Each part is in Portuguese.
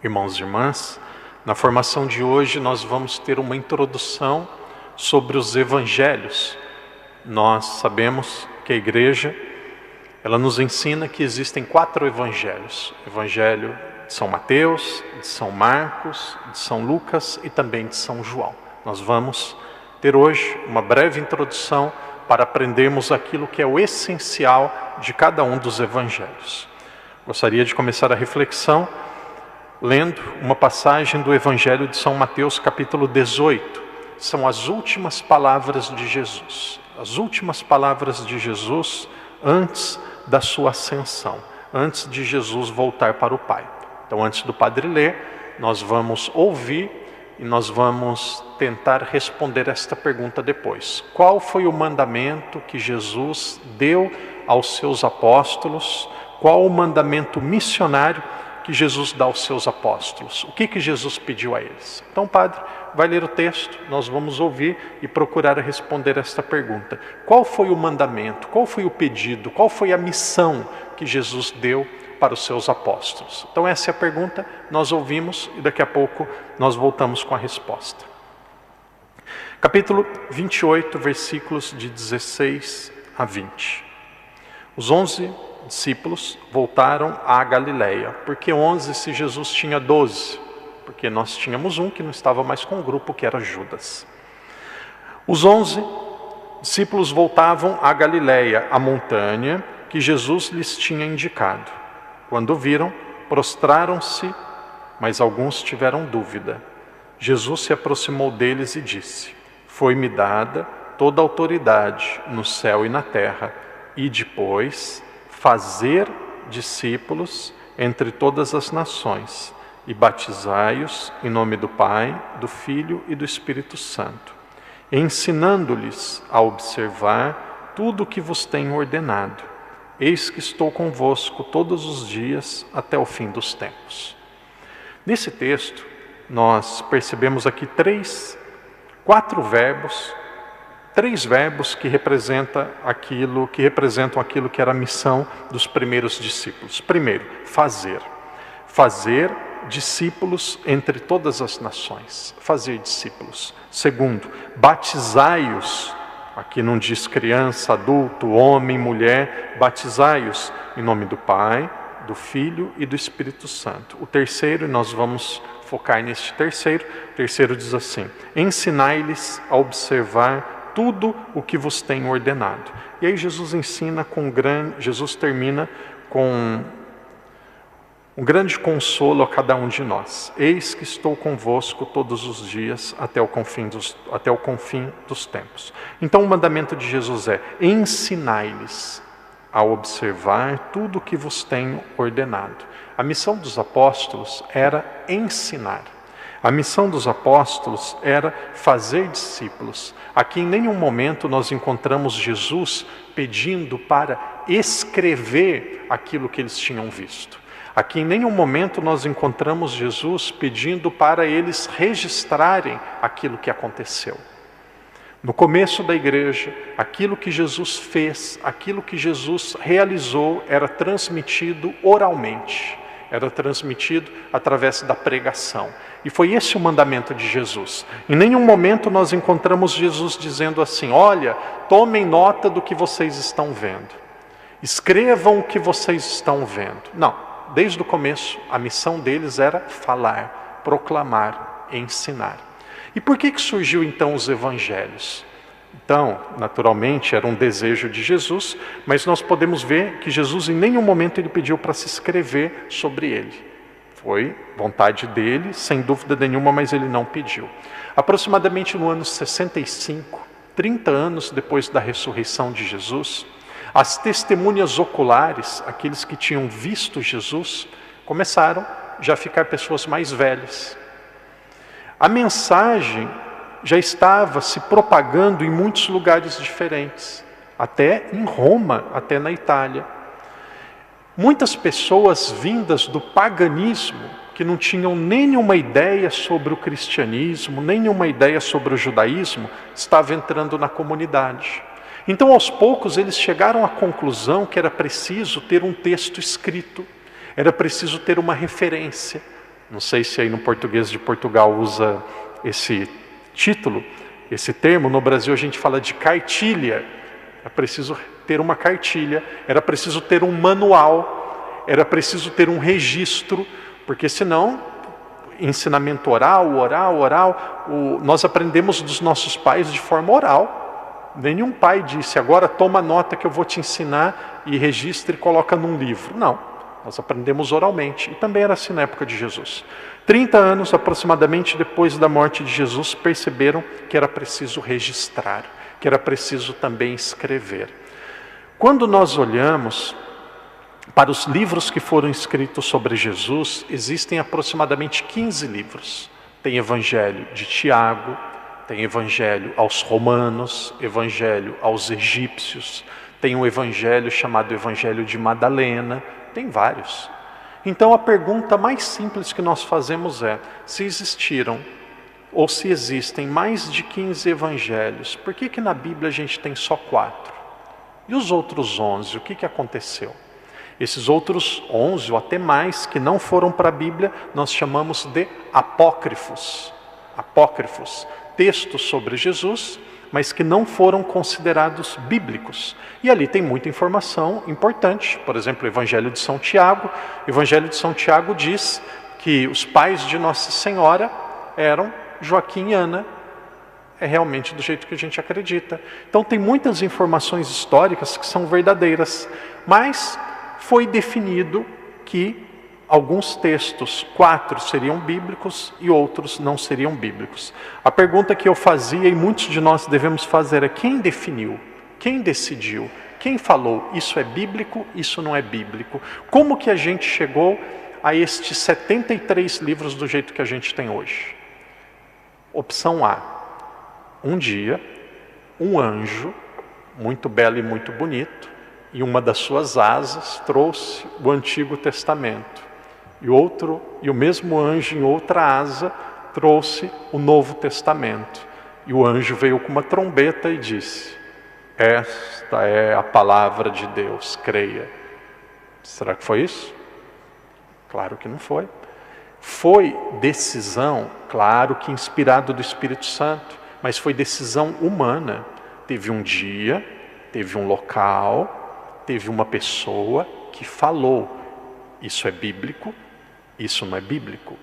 Irmãos e irmãs, na formação de hoje nós vamos ter uma introdução sobre os evangelhos. Nós sabemos que a igreja, ela nos ensina que existem 4 evangelhos. Evangelho de São Mateus, de São Marcos, de São Lucas e também de São João. Nós vamos ter hoje uma breve introdução para aprendermos aquilo que é o essencial de cada um dos evangelhos. Gostaria de começar a reflexão lendo uma passagem do Evangelho de São Mateus, capítulo 18. São as últimas palavras de Jesus. As últimas palavras de Jesus antes da sua ascensão, antes de Jesus voltar para o Pai. Então, antes do Padre ler, nós vamos ouvir e nós vamos tentar responder esta pergunta depois. Qual foi o mandamento que Jesus deu aos seus apóstolos? Qual o mandamento missionário que Jesus dá aos seus apóstolos? O que Jesus pediu a eles? Então o Padre vai ler o texto, nós vamos ouvir e procurar responder esta pergunta. Qual foi o mandamento? Qual foi o pedido? Qual foi a missão que Jesus deu para os seus apóstolos? Então essa é a pergunta, nós ouvimos e daqui a pouco nós voltamos com a resposta. Capítulo 28, versículos de 16 a 20. Os 11 discípulos voltaram à Galileia. Por que 11 se Jesus tinha 12? Porque nós tínhamos um que não estava mais com o grupo, que era Judas. Os 11 discípulos voltavam à Galileia, à montanha que Jesus lhes tinha indicado. Quando viram, prostraram-se, mas alguns tiveram dúvida. Jesus se aproximou deles e disse: Foi-me dada toda a autoridade no céu e na terra, e depois fazer discípulos entre todas as nações e batizai-os em nome do Pai, do Filho e do Espírito Santo, ensinando-lhes a observar tudo o que vos tenho ordenado. Eis que estou convosco todos os dias até o fim dos tempos. Nesse texto, nós percebemos aqui 4 verbos, 3 verbos que representam aquilo que era a missão dos primeiros discípulos. Primeiro, fazer. Fazer discípulos entre todas as nações. Fazer discípulos. Segundo, batizai-os. Aqui não diz criança, adulto, homem, mulher. Batizai-os em nome do Pai, do Filho e do Espírito Santo. O terceiro, e nós vamos focar neste terceiro. O terceiro diz assim: ensinai-lhes a observar tudo o que vos tenho ordenado. E aí Jesus termina com um grande consolo a cada um de nós. Eis que estou convosco todos os dias até o confim dos tempos. Então o mandamento de Jesus é: ensinai-lhes a observar tudo o que vos tenho ordenado. A missão dos apóstolos era ensinar. A missão dos apóstolos era fazer discípulos. Aqui em nenhum momento nós encontramos Jesus pedindo para escrever aquilo que eles tinham visto. Aqui em nenhum momento nós encontramos Jesus pedindo para eles registrarem aquilo que aconteceu. No começo da igreja, aquilo que Jesus fez, aquilo que Jesus realizou era transmitido oralmente. Era transmitido através da pregação. E foi esse o mandamento de Jesus. Em nenhum momento nós encontramos Jesus dizendo assim: olha, tomem nota do que vocês estão vendo. Escrevam o que vocês estão vendo. Não, desde o começo a missão deles era falar, proclamar, ensinar. E por que surgiu então os evangelhos? Então, naturalmente, era um desejo de Jesus, mas nós podemos ver que Jesus em nenhum momento ele pediu para se escrever sobre ele. Foi vontade dele, sem dúvida nenhuma, mas ele não pediu. Aproximadamente no ano 65, 30 anos depois da ressurreição de Jesus, as testemunhas oculares, aqueles que tinham visto Jesus, começaram já a ficar pessoas mais velhas. A mensagem já estava se propagando em muitos lugares diferentes, até em Roma, até na Itália. Muitas pessoas vindas do paganismo, que não tinham nenhuma ideia sobre o cristianismo, nenhuma ideia sobre o judaísmo, estavam entrando na comunidade. Então, aos poucos, eles chegaram à conclusão que era preciso ter um texto escrito, era preciso ter uma referência, Não sei se aí no português de Portugal usa esse título, esse termo. No Brasil a gente fala de cartilha. Era preciso ter uma cartilha, era preciso ter um manual, era preciso ter um registro, porque senão, ensinamento oral, nós aprendemos dos nossos pais de forma oral. Nenhum pai disse, agora toma nota que eu vou te ensinar e registra e coloca num livro. Não, nós aprendemos oralmente. E também era assim na época de Jesus. 30 anos aproximadamente depois da morte de Jesus, perceberam que era preciso registrar, que era preciso também escrever. Quando nós olhamos para os livros que foram escritos sobre Jesus, existem aproximadamente 15 livros. Tem Evangelho de Tiago, tem Evangelho aos Romanos, Evangelho aos Egípcios, tem um Evangelho chamado Evangelho de Madalena, tem vários. Então a pergunta mais simples que nós fazemos é, se existiram ou se existem mais de 15 evangelhos, por que na Bíblia a gente tem só 4? E os outros 11, o que aconteceu? Esses outros 11 ou até mais que não foram para a Bíblia, nós chamamos de apócrifos. Apócrifos, textos sobre Jesus, mas que não foram considerados bíblicos. E ali tem muita informação importante. Por exemplo, o Evangelho de São Tiago. O Evangelho de São Tiago diz que os pais de Nossa Senhora eram Joaquim e Ana. É realmente do jeito que a gente acredita. Então tem muitas informações históricas que são verdadeiras, mas foi definido que alguns textos, 4 seriam bíblicos e outros não seriam bíblicos. A pergunta que eu fazia e muitos de nós devemos fazer é: quem definiu? Quem decidiu? Quem falou? Isso é bíblico? Isso não é bíblico? Como que a gente chegou a estes 73 livros do jeito que a gente tem hoje? Opção A. Um dia, um anjo, muito belo e muito bonito, em uma das suas asas trouxe o Antigo Testamento. E o mesmo anjo em outra asa trouxe o Novo Testamento. E o anjo veio com uma trombeta e disse: esta é a palavra de Deus, creia. Será que foi isso? Claro que não foi. Foi decisão, claro que inspirado do Espírito Santo, mas foi decisão humana. Teve um dia, teve um local, teve uma pessoa que falou: isso é bíblico, isso não é bíblico,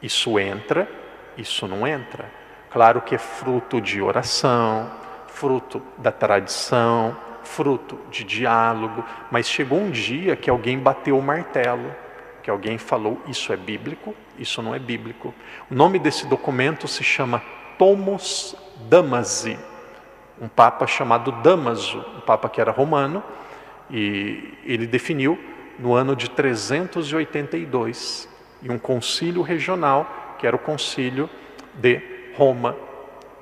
isso entra, isso não entra. Claro que é fruto de oração, fruto da tradição, fruto de diálogo, mas chegou um dia que alguém bateu o martelo, que alguém falou: isso é bíblico, isso não é bíblico. O nome desse documento se chama Tomos Damazi, um papa chamado Damaso, um papa que era romano, e ele definiu no ano de 382, em um concílio regional, que era o concílio de Roma.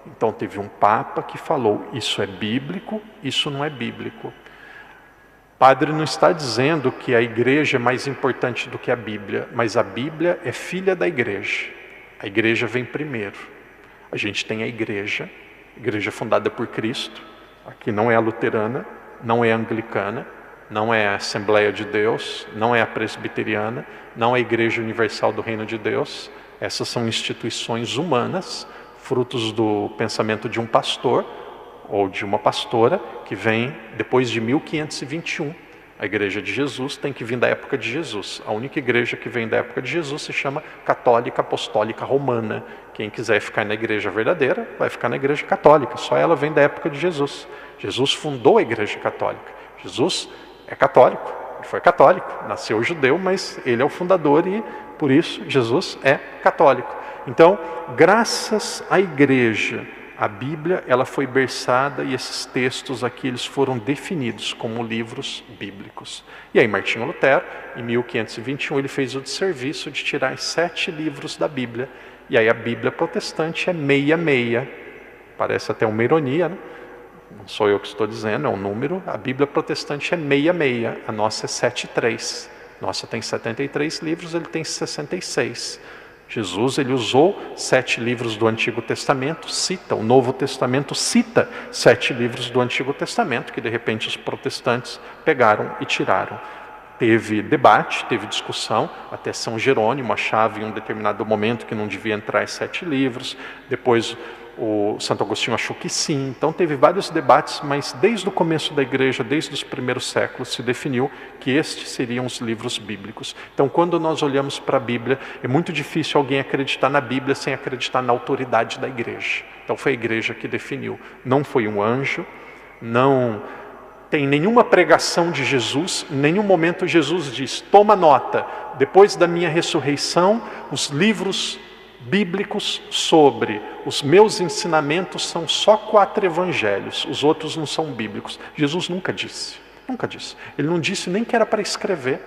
Então teve um papa que falou: isso é bíblico, isso não é bíblico. Padre não está dizendo que a igreja é mais importante do que a Bíblia, mas a Bíblia é filha da igreja. A igreja vem primeiro. A gente tem a igreja fundada por Cristo. Aqui não é a luterana, não é a anglicana, não é a Assembleia de Deus, não é a presbiteriana, não é a Igreja Universal do Reino de Deus. Essas são instituições humanas, frutos do pensamento de um pastor ou de uma pastora, que vem depois de 1521. A Igreja de Jesus tem que vir da época de Jesus. A única igreja que vem da época de Jesus se chama Católica Apostólica Romana. Quem quiser ficar na igreja verdadeira, vai ficar na igreja católica. Só ela vem da época de Jesus. Jesus fundou a igreja católica. Jesus é católico, ele foi católico, nasceu judeu, mas ele é o fundador e por isso Jesus é católico. Então, graças à igreja, a Bíblia ela foi berçada e esses textos aqui eles foram definidos como livros bíblicos. E aí Martinho Lutero, em 1521, ele fez o desserviço de tirar 7 livros da Bíblia. E aí a Bíblia protestante é 66. Parece até uma ironia, né? Não sou eu que estou dizendo, é um número. A Bíblia protestante é 66, a nossa é 73. Nossa tem 73 livros, ele tem 66. Jesus ele usou 7 livros do Antigo Testamento, o Novo Testamento cita 7 livros do Antigo Testamento, que de repente os protestantes pegaram e tiraram. Teve debate, teve discussão, até São Jerônimo achava em um determinado momento que não devia entrar em 7 livros, depois o Santo Agostinho achou que sim. Então teve vários debates, mas desde o começo da igreja, desde os primeiros séculos, se definiu que estes seriam os livros bíblicos. Então quando nós olhamos para a Bíblia, é muito difícil alguém acreditar na Bíblia sem acreditar na autoridade da igreja. Então foi a igreja que definiu, não foi um anjo, não tem nenhuma pregação de Jesus, em nenhum momento Jesus diz, toma nota, depois da minha ressurreição, os livros bíblicos sobre os meus ensinamentos são só 4 evangelhos, os outros não são bíblicos. Jesus nunca disse, nunca disse. Ele não disse nem que era para escrever.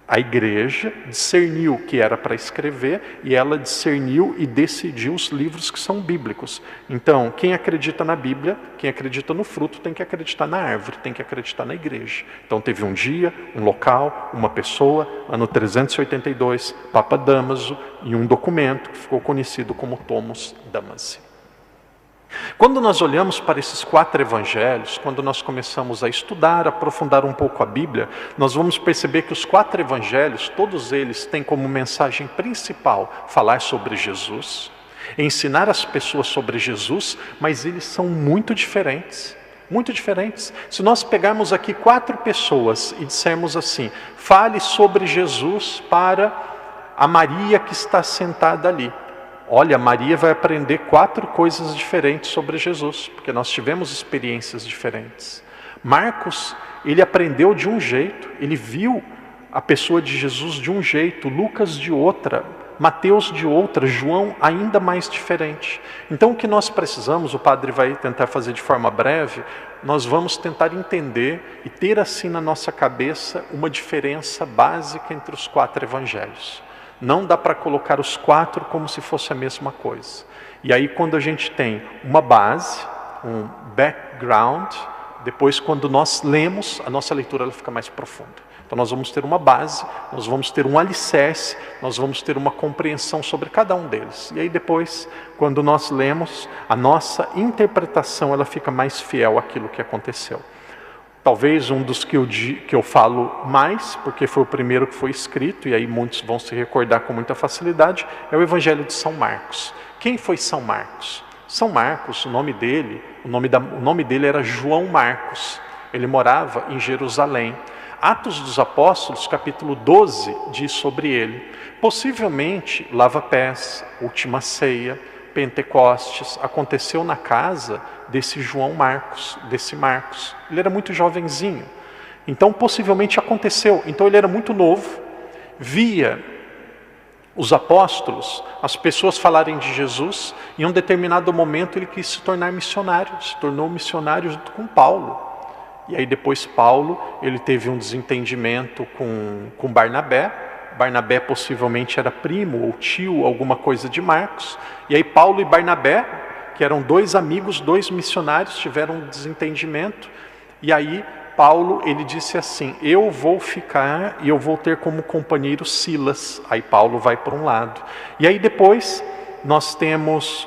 A igreja discerniu que era para escrever e ela discerniu e decidiu os livros que são bíblicos. Então, quem acredita na Bíblia, quem acredita no fruto, tem que acreditar na árvore, tem que acreditar na igreja. Então, teve um dia, um local, uma pessoa, ano 382, Papa Damaso, e um documento que ficou conhecido como Tomos Damazi. Quando nós olhamos para esses 4 evangelhos, quando nós começamos a estudar, aprofundar um pouco a Bíblia, nós vamos perceber que os 4 evangelhos, todos eles têm como mensagem principal falar sobre Jesus, ensinar as pessoas sobre Jesus, mas eles são muito diferentes. Muito diferentes. Se nós pegarmos aqui 4 pessoas e dissermos assim, fale sobre Jesus para a Maria que está sentada ali. Olha, Maria vai aprender 4 coisas diferentes sobre Jesus, porque nós tivemos experiências diferentes. Marcos, ele aprendeu de um jeito, ele viu a pessoa de Jesus de um jeito, Lucas de outra, Mateus de outra, João ainda mais diferente. Então o que nós precisamos, o padre vai tentar fazer de forma breve, nós vamos tentar entender e ter assim na nossa cabeça uma diferença básica entre os 4 evangelhos. Não dá para colocar os 4 como se fosse a mesma coisa. E aí quando a gente tem uma base, um background, depois quando nós lemos, a nossa leitura ela fica mais profunda. Então nós vamos ter uma base, nós vamos ter um alicerce, nós vamos ter uma compreensão sobre cada um deles. E aí depois, quando nós lemos, a nossa interpretação ela fica mais fiel àquilo que aconteceu. Talvez um dos que eu falo mais, porque foi o primeiro que foi escrito, e aí muitos vão se recordar com muita facilidade, é o Evangelho de São Marcos. Quem foi São Marcos? São Marcos, o nome dele era João Marcos. Ele morava em Jerusalém. Atos dos Apóstolos, capítulo 12, diz sobre ele. Possivelmente, lava-pés, última ceia, Pentecostes, aconteceu na casa desse João Marcos, desse Marcos. Ele era muito jovenzinho. Então, possivelmente aconteceu. Então, ele era muito novo. Via os apóstolos, as pessoas falarem de Jesus. Em um determinado momento, ele quis se tornar missionário. Se tornou missionário junto com Paulo. E aí, depois, Paulo, ele teve um desentendimento com Barnabé. Barnabé possivelmente era primo ou tio, alguma coisa de Marcos. E aí Paulo e Barnabé, que eram 2 amigos, 2 missionários, tiveram um desentendimento. E aí Paulo, ele disse assim, eu vou ficar e eu vou ter como companheiro Silas. Aí Paulo vai para um lado. E aí depois nós temos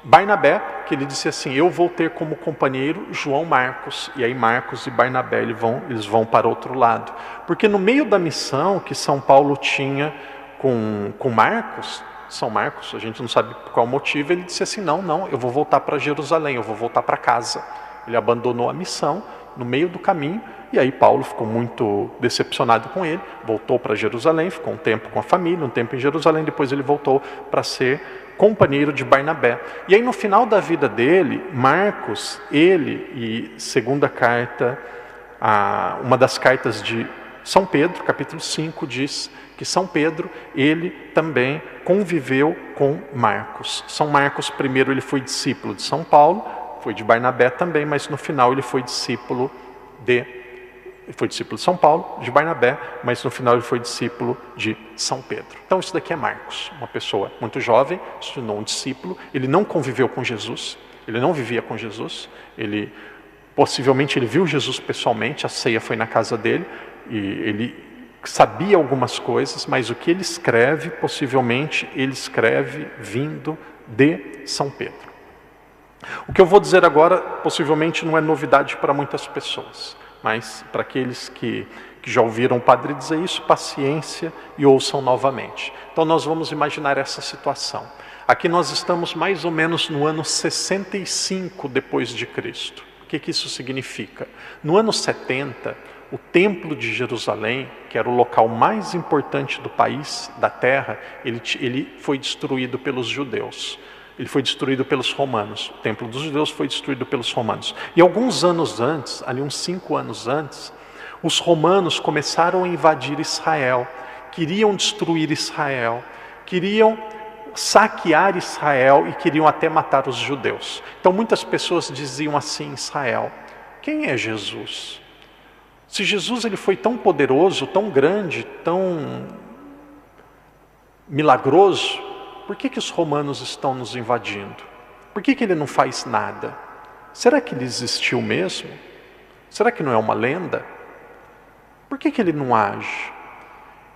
Barnabé, que ele disse assim, eu vou ter como companheiro João Marcos. E aí Marcos e Barnabé eles vão para outro lado. Porque no meio da missão que São Paulo tinha com Marcos, São Marcos, a gente não sabe por qual motivo, ele disse assim, não, eu vou voltar para Jerusalém, eu vou voltar para casa. Ele abandonou a missão no meio do caminho, e aí Paulo ficou muito decepcionado com ele, voltou para Jerusalém, ficou um tempo com a família, um tempo em Jerusalém, depois ele voltou para ser companheiro de Barnabé. E aí no final da vida dele, Marcos, ele, e segunda carta, uma das cartas de São Pedro, capítulo 5, diz que São Pedro, ele também conviveu com Marcos. São Marcos, primeiro ele foi discípulo de São Paulo, foi de Barnabé também, mas no final ele foi discípulo de São Paulo, de Barnabé, mas no final ele foi discípulo de São Pedro. Então isso daqui é Marcos, uma pessoa muito jovem, se tornou um discípulo, ele não conviveu com Jesus, ele não vivia com Jesus, possivelmente ele viu Jesus pessoalmente, a ceia foi na casa dele, e ele sabia algumas coisas, mas o que ele escreve, possivelmente ele escreve vindo de São Pedro. O que eu vou dizer agora, possivelmente não é novidade para muitas pessoas, mas para aqueles que que já ouviram o padre dizer isso, paciência e ouçam novamente. Então nós vamos imaginar essa situação. Aqui nós estamos mais ou menos no ano 65 depois de Cristo. O que isso significa? No ano 70, o Templo de Jerusalém, que era o local mais importante do país, da terra, ele foi destruído pelos judeus. Ele foi destruído pelos romanos. O Templo dos judeus foi destruído pelos romanos. E alguns anos antes, ali uns 5 anos antes, os romanos começaram a invadir Israel. Queriam destruir Israel. Queriam saquear Israel e queriam até matar os judeus. Então muitas pessoas diziam assim em Israel: quem é Jesus? Se Jesus ele foi tão poderoso, tão grande, tão milagroso, por que os romanos estão nos invadindo? Por que ele não faz nada? Será que ele existiu mesmo? Será que não é uma lenda? Por que ele não age?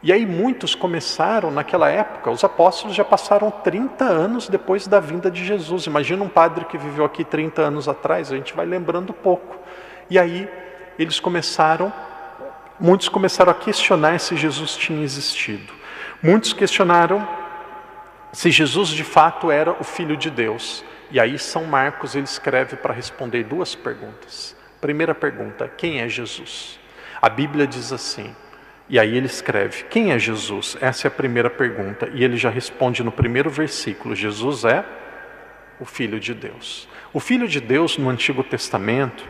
E aí muitos começaram naquela época, os apóstolos já passaram 30 anos depois da vinda de Jesus. Imagina um padre que viveu aqui 30 anos atrás, a gente vai lembrando pouco. E aí muitos começaram a questionar se Jesus tinha existido. Muitos questionaram se Jesus de fato era o Filho de Deus. E aí São Marcos ele escreve para responder 2 perguntas. Primeira pergunta: quem é Jesus? A Bíblia diz assim, e aí ele escreve: quem é Jesus? Essa é a primeira pergunta. E ele já responde no primeiro versículo: Jesus é o Filho de Deus. O Filho de Deus no Antigo Testamento,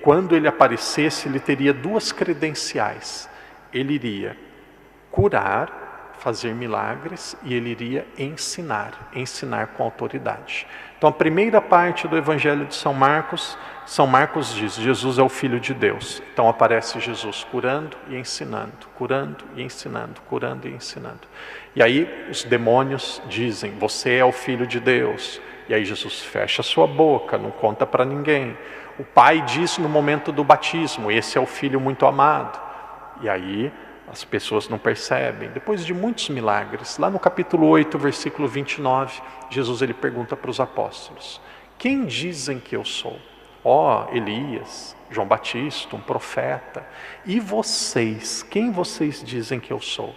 quando ele aparecesse, ele teria 2 credenciais. Ele iria curar, fazer milagres, e ele iria ensinar com autoridade. Então a primeira parte do Evangelho de São Marcos diz: Jesus é o Filho de Deus. Então aparece Jesus curando e ensinando, curando e ensinando, curando e ensinando. E aí os demônios dizem: você é o Filho de Deus. E aí Jesus fecha a sua boca, não conta para ninguém. O Pai diz no momento do batismo: esse é o Filho muito amado. E aí as pessoas não percebem. Depois de muitos milagres, lá no capítulo 8, versículo 29, Jesus ele pergunta para os apóstolos: quem dizem que eu sou? Elias, João Batista, um profeta. E vocês, quem vocês dizem que eu sou?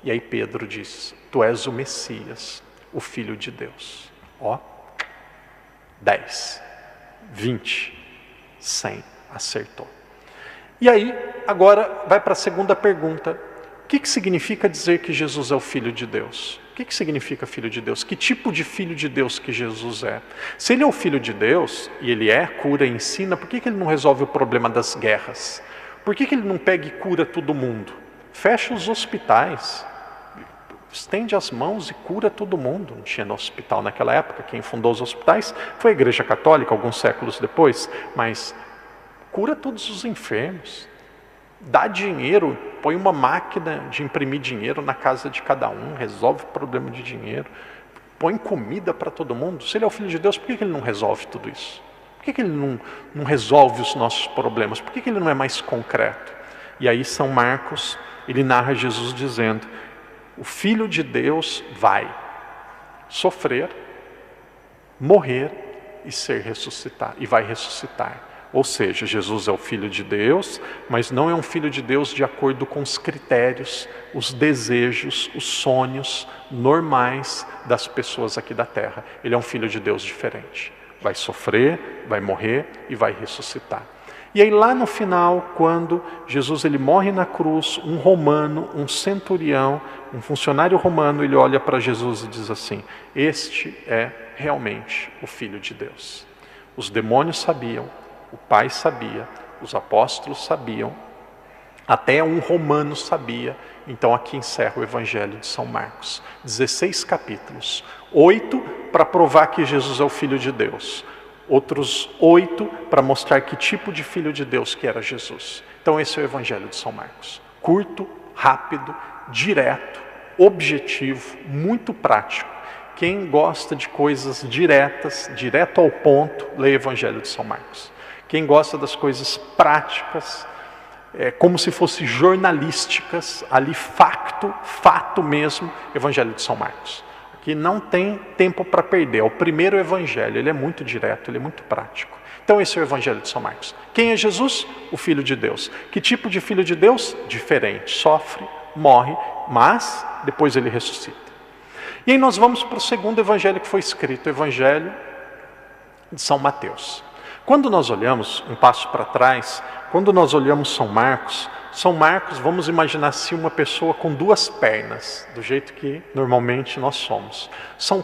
E aí Pedro diz: tu és o Messias, o Filho de Deus. 10, 20, 100, acertou. E aí, agora vai para a segunda pergunta: o que significa dizer que Jesus é o Filho de Deus? O que significa Filho de Deus? Que tipo de Filho de Deus que Jesus é? Se ele é o Filho de Deus, e ele cura e ensina, por que ele não resolve o problema das guerras? Por que ele não pega e cura todo mundo? Fecha os hospitais, estende as mãos e cura todo mundo. Não tinha hospital naquela época, quem fundou os hospitais foi a Igreja Católica, alguns séculos depois, mas cura todos os enfermos. Dá dinheiro, põe uma máquina de imprimir dinheiro na casa de cada um, resolve o problema de dinheiro, põe comida para todo mundo. Se ele é o Filho de Deus, por que ele não resolve tudo isso? Por que ele não resolve os nossos problemas? Por que ele não é mais concreto? E aí São Marcos, ele narra Jesus dizendo: o Filho de Deus vai sofrer, morrer e ser ressuscitado, e vai ressuscitar. Ou seja, Jesus é o Filho de Deus, mas não é um Filho de Deus de acordo com os critérios, os desejos, os sonhos normais das pessoas aqui da terra. Ele é um Filho de Deus diferente. Vai sofrer, vai morrer e vai ressuscitar. E aí lá no final, quando Jesus ele morre na cruz, um romano, um centurião, um funcionário romano, ele olha para Jesus e diz assim: este é realmente o Filho de Deus. Os demônios sabiam, o Pai sabia, os apóstolos sabiam, até um romano sabia. Então aqui encerra o Evangelho de São Marcos. 16 capítulos, 8 para provar que Jesus é o Filho de Deus, outros 8 para mostrar que tipo de Filho de Deus que era Jesus. Então esse é o Evangelho de São Marcos. Curto, rápido, direto, objetivo, muito prático. Quem gosta de coisas diretas, direto ao ponto, lê o Evangelho de São Marcos. Quem gosta das coisas práticas, como se fossem jornalísticas, ali fato mesmo, Evangelho de São Marcos. Aqui não tem tempo para perder, é o primeiro Evangelho, ele é muito direto, ele é muito prático. Então esse é o Evangelho de São Marcos. Quem é Jesus? O Filho de Deus. Que tipo de Filho de Deus? Diferente. Sofre, morre, mas depois ele ressuscita. E aí nós vamos para o segundo Evangelho que foi escrito, o Evangelho de São Mateus. Quando nós olhamos, um passo para trás, quando nós olhamos São Marcos, vamos imaginar assim uma pessoa com duas pernas, do jeito que normalmente nós somos. São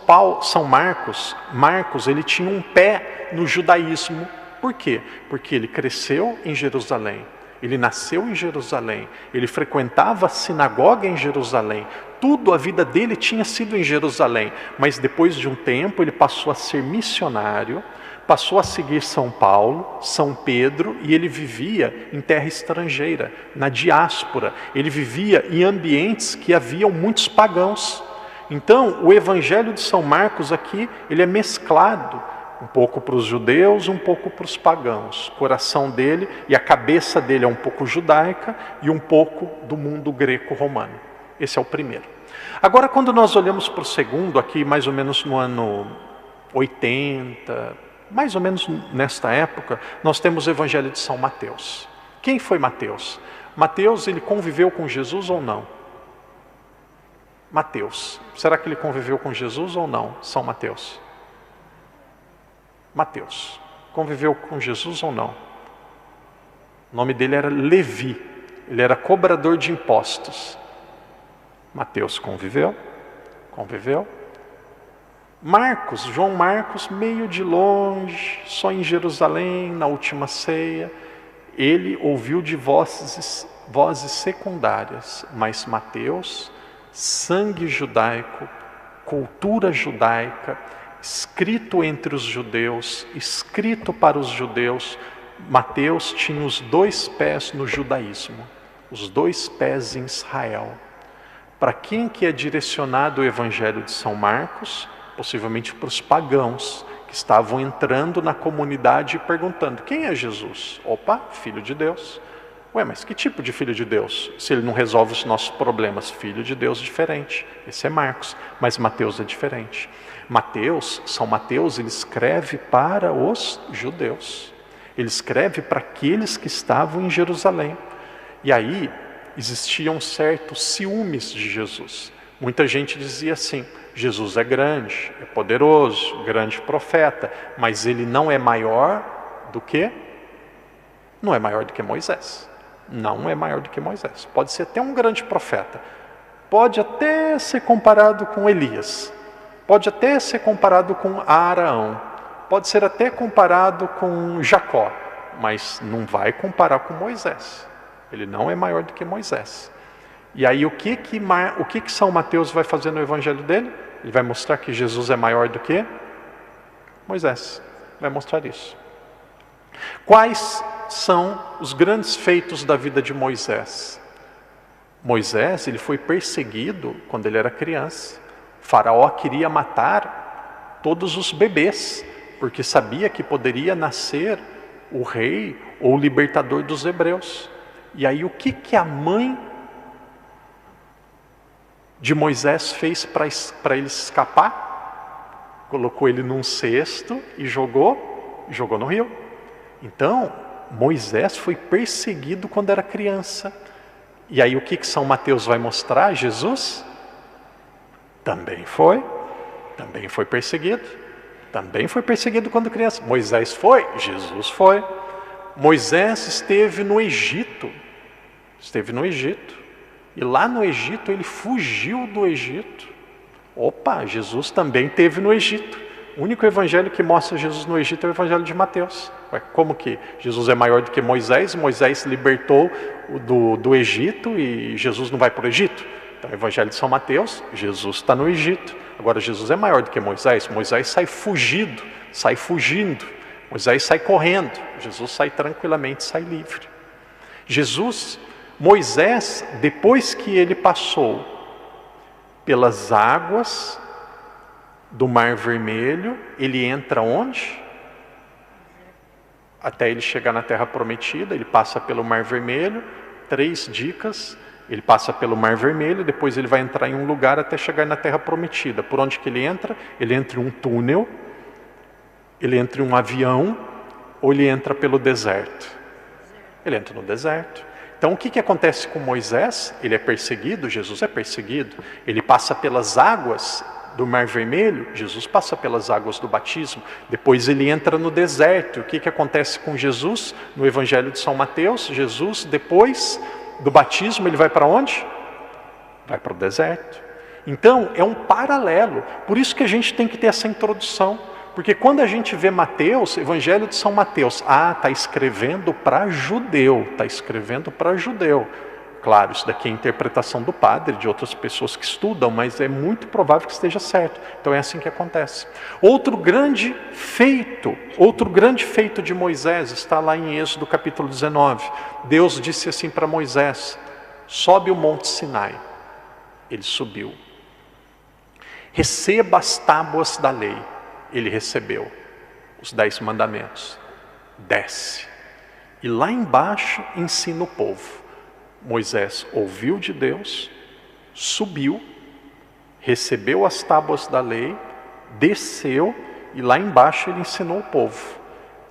Marcos, ele tinha um pé no judaísmo. Por quê? Porque ele cresceu em Jerusalém, ele nasceu em Jerusalém, ele frequentava a sinagoga em Jerusalém, tudo a vida dele tinha sido em Jerusalém, mas depois de um tempo ele passou a ser missionário, passou a seguir São Paulo, São Pedro, e ele vivia em terra estrangeira, na diáspora. Ele vivia em ambientes que haviam muitos pagãos. Então, o Evangelho de São Marcos aqui, ele é mesclado, um pouco para os judeus, um pouco para os pagãos. O coração dele e a cabeça dele é um pouco judaica e um pouco do mundo greco-romano. Esse é o primeiro. Agora, quando nós olhamos para o segundo, aqui mais ou menos no ano 80, mais ou menos nesta época, nós temos o Evangelho de São Mateus. Quem foi Mateus? Mateus, ele conviveu com Jesus ou não? Mateus. Será que ele conviveu com Jesus ou não? São Mateus. Mateus. Conviveu com Jesus ou não? O nome dele era Levi. Ele era cobrador de impostos. Mateus conviveu? Conviveu. João Marcos, meio de longe, só em Jerusalém, na última ceia, ele ouviu de vozes secundárias, mas Mateus, sangue judaico, cultura judaica, escrito entre os judeus, escrito para os judeus, Mateus tinha os dois pés no judaísmo, os dois pés em Israel. Para quem que é direcionado o Evangelho de São Marcos? Possivelmente para os pagãos que estavam entrando na comunidade e perguntando: quem é Jesus? Opa, Filho de Deus. Ué, mas que tipo de Filho de Deus? Se ele não resolve os nossos problemas, Filho de Deus diferente. Esse é Marcos, mas Mateus é diferente. São Mateus, ele escreve para os judeus. Ele escreve para aqueles que estavam em Jerusalém. E aí existiam certos ciúmes de Jesus. Muita gente dizia assim: Jesus é grande, é poderoso, grande profeta, mas ele não é maior do que? Não é maior do que Moisés. Não é maior do que Moisés. Pode ser até um grande profeta. Pode até ser comparado com Elias. Pode até ser comparado com Araão. Pode ser até comparado com Jacó. Mas não vai comparar com Moisés. Ele não é maior do que Moisés. E aí o que São Mateus vai fazer no evangelho dele? Ele vai mostrar que Jesus é maior do que Moisés. Vai mostrar isso. Quais são os grandes feitos da vida de Moisés? Moisés, ele foi perseguido quando ele era criança. O faraó queria matar todos os bebês, porque sabia que poderia nascer o rei ou o libertador dos hebreus. E aí o que a mãe de Moisés fez para ele escapar? Colocou ele num cesto e jogou no rio. Então, Moisés foi perseguido quando era criança. E aí o que São Mateus vai mostrar? Jesus também foi perseguido. Também foi perseguido quando criança. Moisés foi, Jesus foi. Moisés esteve no Egito. E lá no Egito ele fugiu do Egito. Opa, Jesus também esteve no Egito. O único evangelho que mostra Jesus no Egito é o evangelho de Mateus. Ué, como que Jesus é maior do que Moisés? Moisés libertou do Egito e Jesus não vai para o Egito? Então o evangelho de São Mateus, Jesus está no Egito. Agora Jesus é maior do que Moisés. Moisés sai fugindo. Moisés sai correndo. Jesus sai tranquilamente, sai livre. Moisés, depois que ele passou pelas águas do Mar Vermelho, ele entra onde? Até ele chegar na Terra Prometida, ele passa pelo Mar Vermelho. 3 dicas: ele passa pelo Mar Vermelho, depois ele vai entrar em um lugar até chegar na Terra Prometida. Por onde que ele entra? Ele entra em um túnel, ele entra em um avião, ou ele entra pelo deserto? Ele entra no deserto. Então o que acontece com Moisés? Ele é perseguido, Jesus é perseguido. Ele passa pelas águas do Mar Vermelho, Jesus passa pelas águas do batismo. Depois ele entra no deserto. O que acontece com Jesus? No Evangelho de São Mateus, Jesus, depois do batismo, ele vai para onde? Vai para o deserto. Então é um paralelo. Por isso que a gente tem que ter essa introdução. Porque quando a gente vê Mateus, Evangelho de São Mateus, está escrevendo para judeu, está escrevendo para judeu. Claro, isso daqui é a interpretação do padre, de outras pessoas que estudam, mas é muito provável que esteja certo. Então é assim que acontece. Outro grande feito de Moisés está lá em Êxodo capítulo 19. Deus disse assim para Moisés: sobe o monte Sinai. Ele subiu. Receba as tábuas da lei. Ele recebeu os 10 mandamentos. Desce. E lá embaixo ensina o povo. Moisés ouviu de Deus, subiu, recebeu as tábuas da lei, desceu e lá embaixo ele ensinou o povo.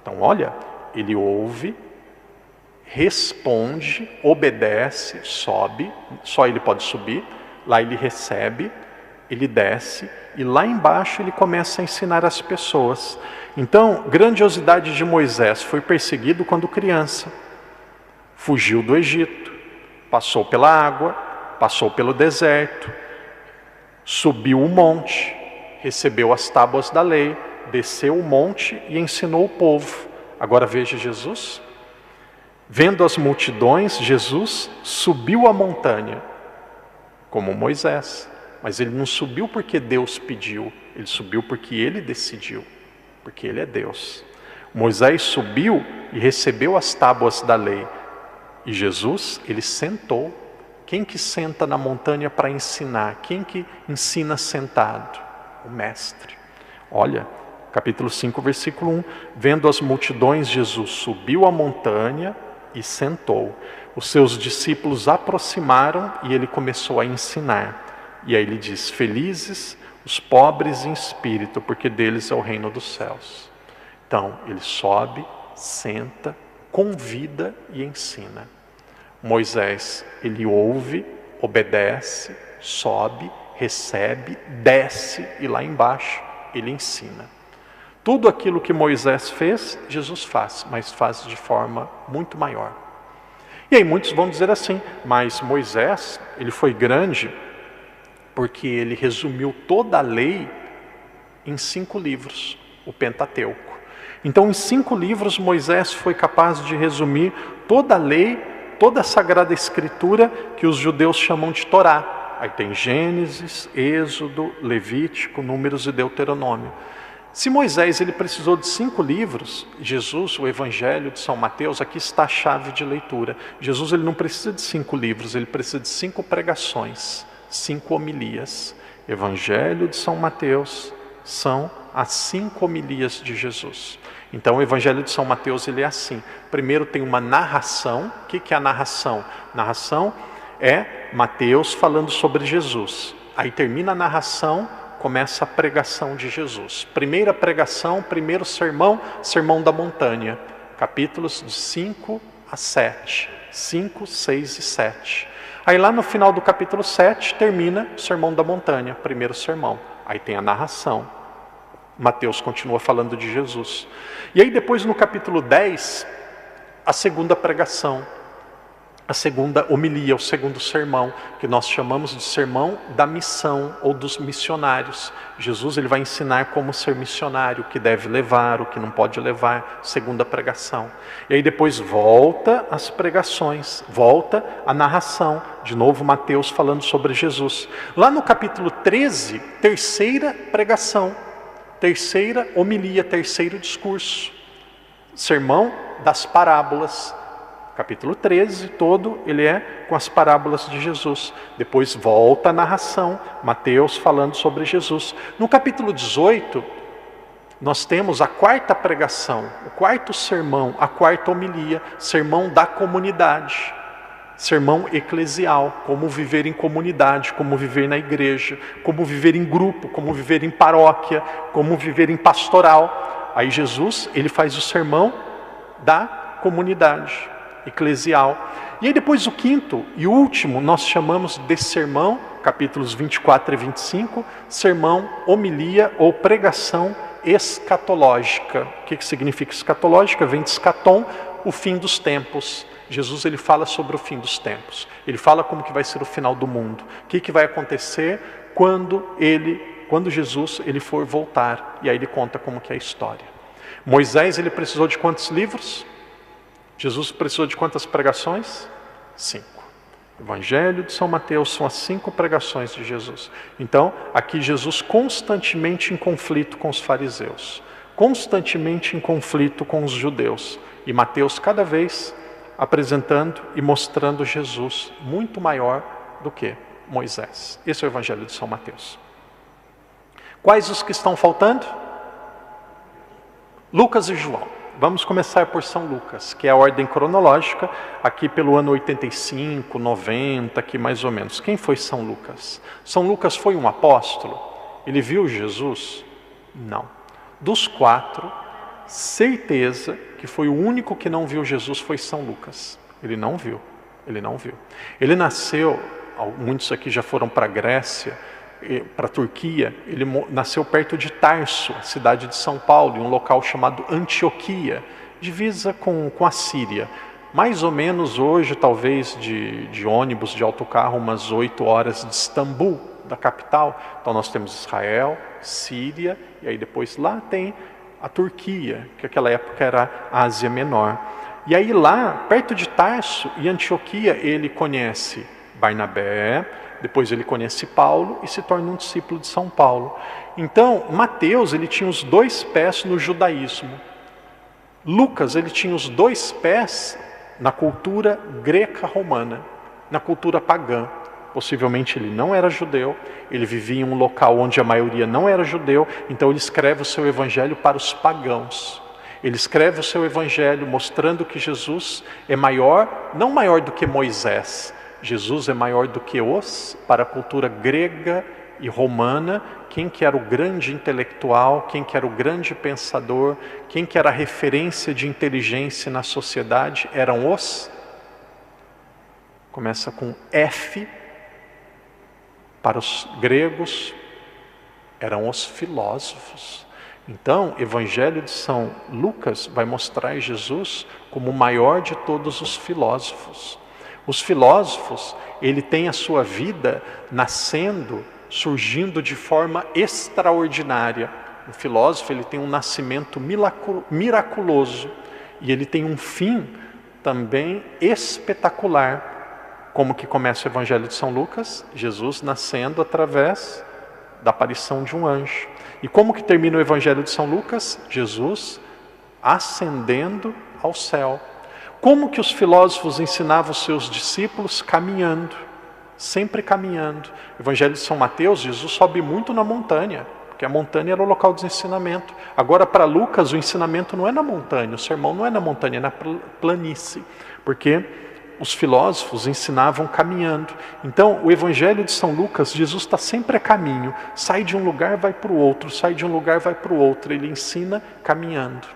Então olha, ele ouve, responde, obedece, sobe, só ele pode subir, lá ele recebe, ele desce e lá embaixo ele começa a ensinar as pessoas. Então, grandiosidade de Moisés: foi perseguido quando criança, fugiu do Egito, passou pela água, passou pelo deserto, subiu o monte, recebeu as tábuas da lei, desceu o monte e ensinou o povo. Agora veja Jesus. Vendo as multidões, Jesus subiu a montanha, como Moisés. Mas ele não subiu porque Deus pediu, ele subiu porque ele decidiu, porque ele é Deus. Moisés subiu e recebeu as tábuas da lei. E Jesus, ele sentou. Quem que senta na montanha para ensinar? Quem que ensina sentado? O mestre. Olha, capítulo 5, versículo 1. Vendo as multidões, Jesus subiu a montanha e sentou. Os seus discípulos aproximaram e ele começou a ensinar. E aí ele diz: felizes os pobres em espírito, porque deles é o reino dos céus. Então, ele sobe, senta, convida e ensina. Moisés, ele ouve, obedece, sobe, recebe, desce e lá embaixo ele ensina. Tudo aquilo que Moisés fez, Jesus faz, mas faz de forma muito maior. E aí muitos vão dizer assim: mas Moisés, ele foi grande porque ele resumiu toda a lei em 5 livros, o Pentateuco. Então, em 5 livros, Moisés foi capaz de resumir toda a lei, toda a Sagrada Escritura que os judeus chamam de Torá. Aí tem Gênesis, Êxodo, Levítico, Números e Deuteronômio. Se Moisés ele precisou de 5 livros, Jesus, o Evangelho de São Mateus, aqui está a chave de leitura. Jesus ele não precisa de 5 livros, ele precisa de 5 pregações, 5 homilias. Evangelho de São Mateus são as 5 homilias de Jesus. Então o Evangelho de São Mateus ele é assim. Primeiro tem uma narração. O que é a narração? Narração é Mateus falando sobre Jesus. Aí termina a narração, começa a pregação de Jesus. Primeira pregação, primeiro sermão, Sermão da Montanha. Capítulos de 5 a 7. 5, 6 e 7. Aí lá no final do capítulo 7 termina o Sermão da Montanha, primeiro sermão. Aí tem a narração. Mateus continua falando de Jesus. E aí depois no capítulo 10, a segunda pregação, a segunda homilia, o segundo sermão, que nós chamamos de sermão da missão ou dos missionários. Jesus ele vai ensinar como ser missionário, o que deve levar, o que não pode levar, segunda pregação. E aí depois volta as pregações, volta a narração, de novo Mateus falando sobre Jesus. Lá no capítulo 13, terceira pregação, terceira homilia, terceiro discurso, sermão das parábolas. Capítulo 13 todo ele é com as parábolas de Jesus. Depois volta a narração, Mateus falando sobre Jesus. No capítulo 18 nós temos a quarta pregação, o quarto sermão, a quarta homilia, sermão da comunidade, sermão eclesial, como viver em comunidade, como viver na igreja, como viver em grupo, como viver em paróquia, como viver em pastoral. Aí Jesus ele faz o sermão da comunidade eclesial. E aí depois o quinto e último nós chamamos de sermão, capítulos 24 e 25, sermão, homilia ou pregação escatológica. O que significa escatológica? Vem de escatom, o fim dos tempos. Jesus ele fala sobre o fim dos tempos. Ele fala como que vai ser o final do mundo. O que vai acontecer quando Jesus ele for voltar. E aí ele conta como que é a história. Moisés ele precisou de quantos livros? Jesus precisou de quantas pregações? 5. Evangelho de São Mateus são as 5 pregações de Jesus. Então, aqui Jesus constantemente em conflito com os fariseus, constantemente em conflito com os judeus. E Mateus cada vez apresentando e mostrando Jesus muito maior do que Moisés. Esse é o Evangelho de São Mateus. Quais os que estão faltando? Lucas e João. Vamos começar por São Lucas, que é a ordem cronológica, aqui pelo ano 85, 90, aqui mais ou menos. Quem foi São Lucas? São Lucas foi um apóstolo? Ele viu Jesus? Não. Dos 4, certeza que foi o único que não viu Jesus foi São Lucas. Ele não viu. Ele nasceu, muitos aqui já foram para a Grécia, para a Turquia, ele nasceu perto de Tarso, a cidade de São Paulo, em um local chamado Antioquia, divisa com a Síria. Mais ou menos hoje, talvez de ônibus, de autocarro, umas 8 horas de Istambul, da capital. Então nós temos Israel, Síria, e aí depois lá tem a Turquia, que naquela época era a Ásia Menor. E aí lá, perto de Tarso e Antioquia, ele conhece Barnabé, depois ele conhece Paulo e se torna um discípulo de São Paulo. Então, Mateus, ele tinha os 2 pés no judaísmo. Lucas, ele tinha os 2 pés na cultura greca-romana, na cultura pagã. Possivelmente ele não era judeu, ele vivia em um local onde a maioria não era judeu, então ele escreve o seu evangelho para os pagãos. Ele escreve o seu evangelho mostrando que Jesus é maior, não maior do que Moisés, Jesus é maior do que para a cultura grega e romana, quem que era o grande intelectual, quem que era o grande pensador, quem que era a referência de inteligência na sociedade, eram começa com F, para os gregos, eram os filósofos. Então, o Evangelho de São Lucas vai mostrar Jesus como o maior de todos os filósofos. Os filósofos, ele tem a sua vida nascendo, surgindo de forma extraordinária. O filósofo, ele tem um nascimento miraculoso e ele tem um fim também espetacular. Como que começa o Evangelho de São Lucas? Jesus nascendo através da aparição de um anjo. E como que termina o Evangelho de São Lucas? Jesus ascendendo ao céu. Como que os filósofos ensinavam os seus discípulos? Caminhando, sempre caminhando. O Evangelho de São Mateus, Jesus sobe muito na montanha, porque a montanha era o local do ensinamento. Agora para Lucas o ensinamento não é na montanha, o sermão não é na montanha, é na planície, porque os filósofos ensinavam caminhando. Então o Evangelho de São Lucas, Jesus está sempre a caminho, sai de um lugar, vai para o outro, sai de um lugar, vai para o outro, ele ensina caminhando.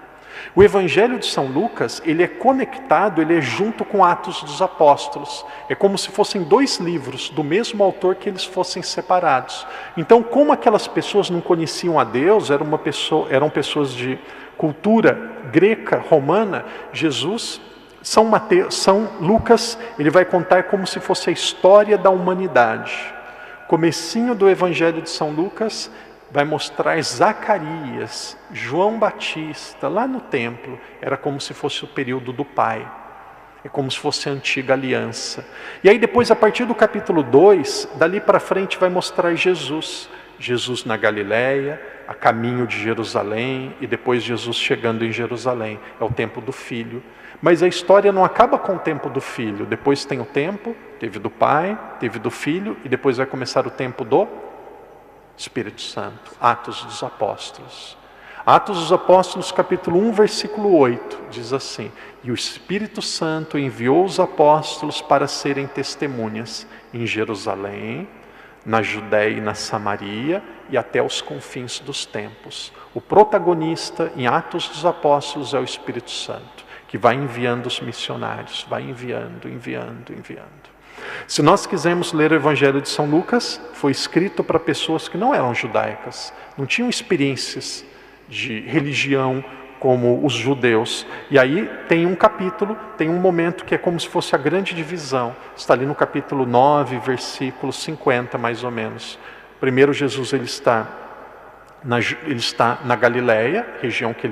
O Evangelho de São Lucas, ele é conectado, ele é junto com Atos dos Apóstolos. É como se fossem 2 livros do mesmo autor que eles fossem separados. Então, como aquelas pessoas não conheciam a Deus, eram pessoas de cultura greca, romana, São Lucas, ele vai contar como se fosse a história da humanidade. Comecinho do Evangelho de São Lucas vai mostrar Zacarias, João Batista, lá no templo. Era como se fosse o período do Pai. É como se fosse a antiga aliança. E aí depois, a partir do capítulo 2, dali para frente vai mostrar Jesus. Jesus na Galileia, a caminho de Jerusalém, e depois Jesus chegando em Jerusalém. É o tempo do Filho. Mas a história não acaba com o tempo do Filho. Depois tem o tempo, teve do Pai, teve do Filho, e depois vai começar o tempo do Espírito Santo. Atos dos Apóstolos. Atos dos Apóstolos, capítulo 1, versículo 8, diz assim: e o Espírito Santo enviou os apóstolos para serem testemunhas em Jerusalém, na Judéia e na Samaria e até os confins dos tempos. O protagonista em Atos dos Apóstolos é o Espírito Santo. que vai enviando os missionários, vai enviando. Se nós quisermos ler o Evangelho de São Lucas, foi escrito para pessoas que não eram judaicas, não tinham experiências de religião como os judeus. E aí tem um capítulo, tem um momento que é como se fosse a grande divisão. Está ali no capítulo 9, versículo 50, mais ou menos. Primeiro Jesus ele está na Galileia, região que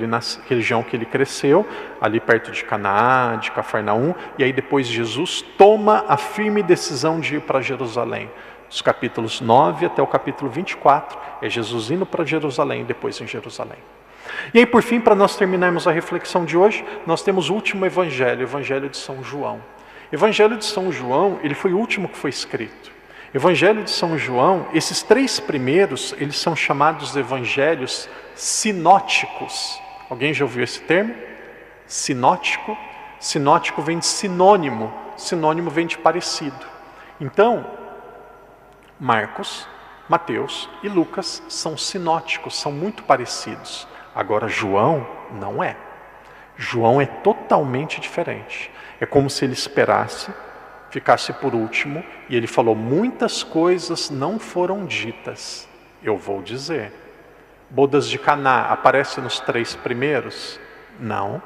ele cresceu, ali perto de Canaã, de Cafarnaum, e aí depois Jesus toma a firme decisão de ir para Jerusalém. Dos capítulos 9 até o capítulo 24, é Jesus indo para Jerusalém e depois em Jerusalém. E aí, por fim, para nós terminarmos a reflexão de hoje, nós temos o último evangelho, o Evangelho de São João. O Evangelho de São João, ele foi o último que foi escrito. Evangelho de São João, esses 3 primeiros, eles são chamados evangelhos sinóticos. Alguém já ouviu esse termo? Sinótico. Sinótico vem de sinônimo. Sinônimo vem de parecido. Então, Marcos, Mateus e Lucas são sinóticos, são muito parecidos. Agora, João não é. João é totalmente diferente. É como se ele esperasse, ficasse por último, e ele falou, muitas coisas não foram ditas, eu vou dizer. Bodas de Caná aparece nos 3 primeiros? Não.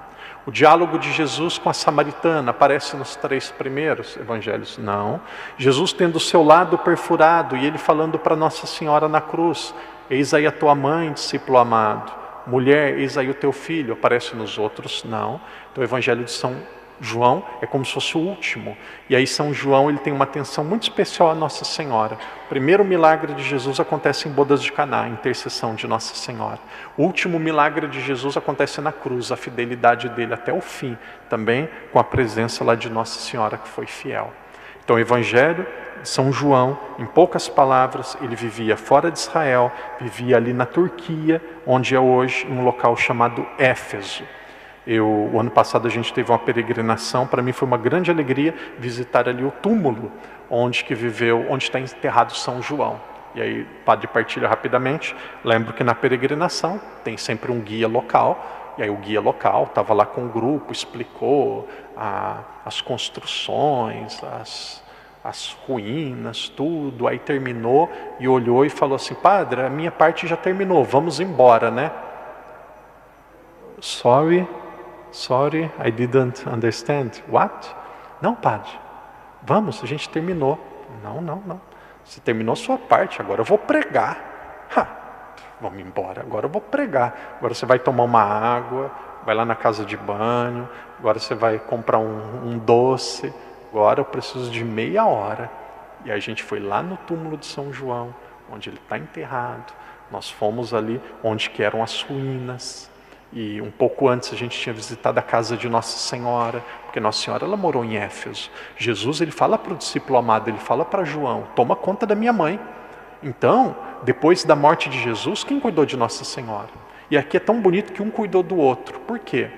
O diálogo de Jesus com a samaritana aparece nos 3 primeiros evangelhos? Não. Jesus tendo o seu lado perfurado e ele falando para Nossa Senhora na cruz, eis aí a tua mãe, discípulo amado. Mulher, eis aí o teu filho, aparece nos outros? Não. Então o evangelho de São João é como se fosse o último. E aí São João ele tem uma atenção muito especial a Nossa Senhora. O primeiro milagre de Jesus acontece em Bodas de Caná, a intercessão de Nossa Senhora. O último milagre de Jesus acontece na cruz, a fidelidade dele até o fim, também com a presença lá de Nossa Senhora que foi fiel. Então o Evangelho de São João, em poucas palavras, ele vivia fora de Israel, vivia ali na Turquia, onde é hoje um local chamado Éfeso. O ano passado a gente teve uma peregrinação, para mim foi uma grande alegria visitar ali o túmulo onde está enterrado São João. E aí o padre partilha rapidamente, lembro que na peregrinação tem sempre um guia local, e aí o guia local estava lá com o grupo, explicou as construções, as ruínas, tudo, aí terminou e olhou e falou assim, padre, a minha parte já terminou, vamos embora, né? Sorry, I didn't understand. What? Não, padre. Vamos, a gente terminou. Não. Você terminou a sua parte, agora eu vou pregar. Vamos embora, agora eu vou pregar. Agora você vai tomar uma água, vai lá na casa de banho, agora você vai comprar um doce. Agora eu preciso de meia hora. E a gente foi lá no túmulo de São João, onde ele está enterrado. Nós fomos ali onde que eram as ruínas. E um pouco antes a gente tinha visitado a casa de Nossa Senhora, porque Nossa Senhora ela morou em Éfeso. Jesus ele fala para o discípulo amado, ele fala para João, toma conta da minha mãe. Então, depois da morte de Jesus, quem cuidou de Nossa Senhora? E aqui é tão bonito que um cuidou do outro. Por quê?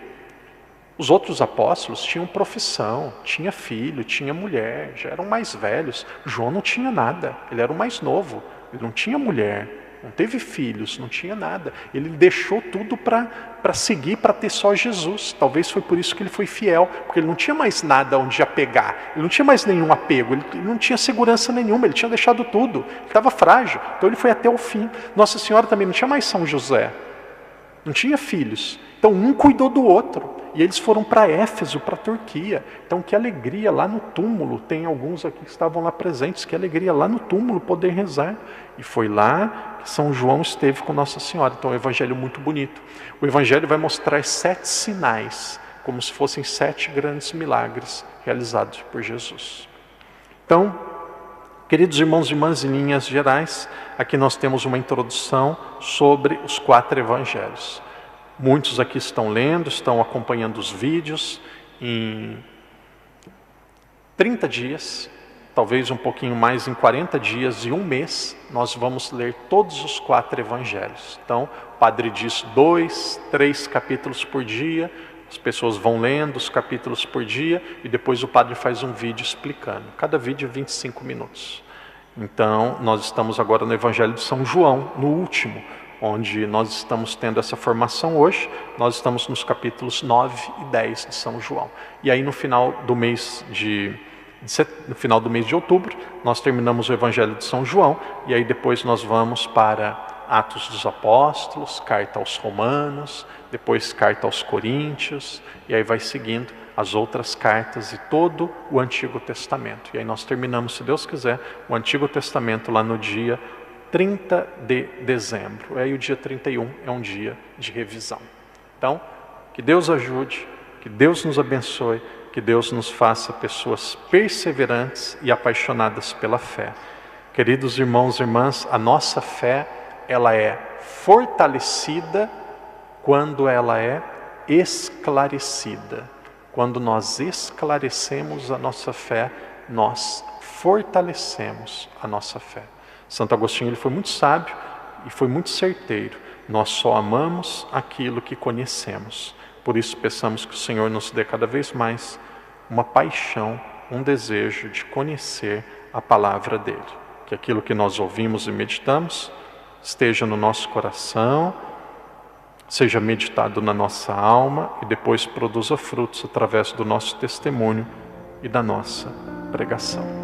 Os outros apóstolos tinham profissão, tinha filho, tinha mulher, já eram mais velhos. João não tinha nada, ele era o mais novo, ele não tinha mulher. Não teve filhos, não tinha nada. Ele deixou tudo para seguir, para ter só Jesus. Talvez foi por isso que ele foi fiel, porque ele não tinha mais nada onde apegar. Ele não tinha mais nenhum apego, ele não tinha segurança nenhuma, ele tinha deixado tudo. Ele estava frágil, então ele foi até o fim. Nossa Senhora também não tinha mais São José, não tinha filhos. Então um cuidou do outro. E eles foram para Éfeso, para a Turquia. Então que alegria lá no túmulo. Tem alguns aqui que estavam lá presentes. Que alegria lá no túmulo poder rezar. E foi lá que São João esteve com Nossa Senhora. Então é um evangelho muito bonito. O evangelho vai mostrar 7 sinais, como se fossem 7 grandes milagres realizados por Jesus. Então, queridos irmãos e irmãs, em linhas gerais, aqui nós temos uma introdução sobre os 4 evangelhos. Muitos aqui estão lendo, estão acompanhando os vídeos. Em 30 dias, talvez um pouquinho mais, em 40 dias e um mês, nós vamos ler todos os 4 evangelhos. Então, o padre diz 2, 3 capítulos por dia, as pessoas vão lendo os capítulos por dia e depois o padre faz um vídeo explicando. Cada vídeo é 25 minutos. Então, nós estamos agora no Evangelho de São João, no último, onde nós estamos tendo essa formação hoje. Nós estamos nos capítulos 9 e 10 de São João. E aí no final do mês de outubro, nós terminamos o Evangelho de São João, e aí depois nós vamos para Atos dos Apóstolos, Carta aos Romanos, depois Carta aos Coríntios, e aí vai seguindo as outras cartas e todo o Antigo Testamento. E aí nós terminamos, se Deus quiser, o Antigo Testamento lá no dia 30 de dezembro. E aí o dia 31 é um dia de revisão. Então, que Deus ajude, que Deus nos abençoe, que Deus nos faça pessoas perseverantes e apaixonadas pela fé. Queridos irmãos e irmãs, a nossa fé, ela é fortalecida quando ela é esclarecida. Quando nós esclarecemos a nossa fé, nós fortalecemos a nossa fé. Santo Agostinho, ele foi muito sábio e foi muito certeiro. Nós só amamos aquilo que conhecemos. Por isso peçamos que o Senhor nos dê cada vez mais uma paixão, um desejo de conhecer a palavra dele. Que aquilo que nós ouvimos e meditamos esteja no nosso coração, seja meditado na nossa alma e depois produza frutos através do nosso testemunho e da nossa pregação.